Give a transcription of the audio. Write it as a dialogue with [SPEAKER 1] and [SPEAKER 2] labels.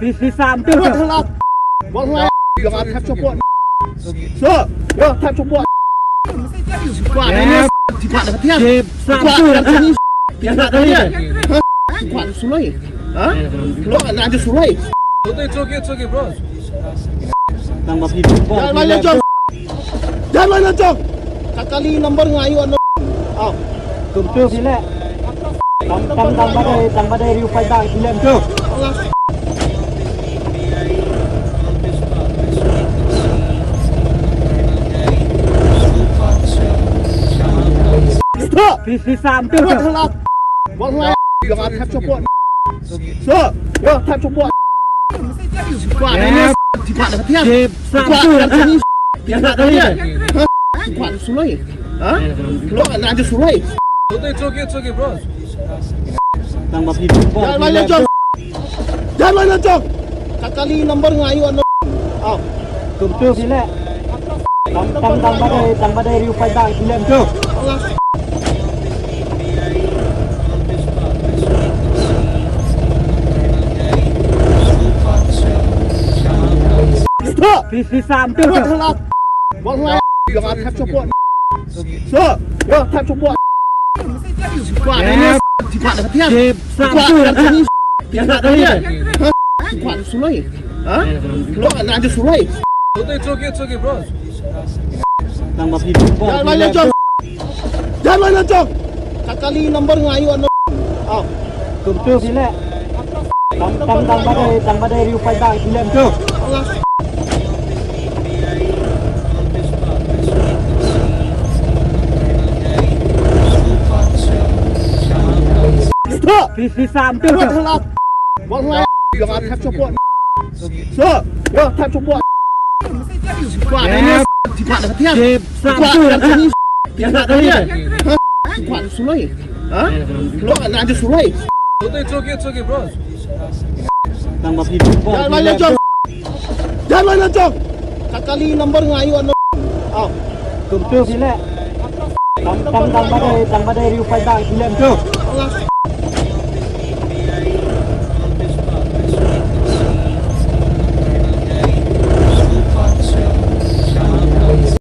[SPEAKER 1] Bisa hampir telat. Wallahi jangan tap support. Sir, yo tap support. Kuat ini kuat dah tiang. Kuat dah sini. Yang tak tadi. Kuat sulai. Ha? Lo nak ada sulai.
[SPEAKER 2] It's okay, bro.
[SPEAKER 1] Tambah hidup. Jangan main jong. Jangan main jong. Kali nombor ngayu anu. Ah. Tumpul sila. Tang badai riu pai dah film tu. Bisa hampir telat. Wallahi jangan tap support. Sir, yo tap support. Kuat ini kuat dah tiang. Kuat dah sini. Yang tak tadi. Kuat sulai. Ha? Lo nak ada sulai.
[SPEAKER 2] It's okay, bro.
[SPEAKER 1] Tambah hidup. Jangan main jong. Jangan main jong. Kali nombor ngayu anu. Ah. Tumpul sila. Tang badai riu pai dah film tu. Bisa hampir telat. Wallahi jangan tap support. Sir, yo tap support. Kuat ini kuat dah tiang. Kuat dah sini. Yang tak tadi. Kuat sulai. Ha? Lo nak ada sulai.
[SPEAKER 2] It's okay, bro.
[SPEAKER 1] Tambah hidup. Jangan main jong. Jangan main jong. Kali nombor ngayu anu. Ah. Tumpul sila. Tang badai riu pai dah film tu. Bisa hampir telat. Wallahi jangan tap support. Sir, yo tap support. Kuat ini kuat dah tiang. Kuat dah sini. Yang tak tadi. Kuat sulai. Ha? Lo nak ada sulai.
[SPEAKER 2] It's okay, bro.
[SPEAKER 1] Tambah hidup. Jangan main jong. Jangan main jong. Kali nombor ngayu anu. Ah. Tumpul sila. Tang badai riu pai dah film tu.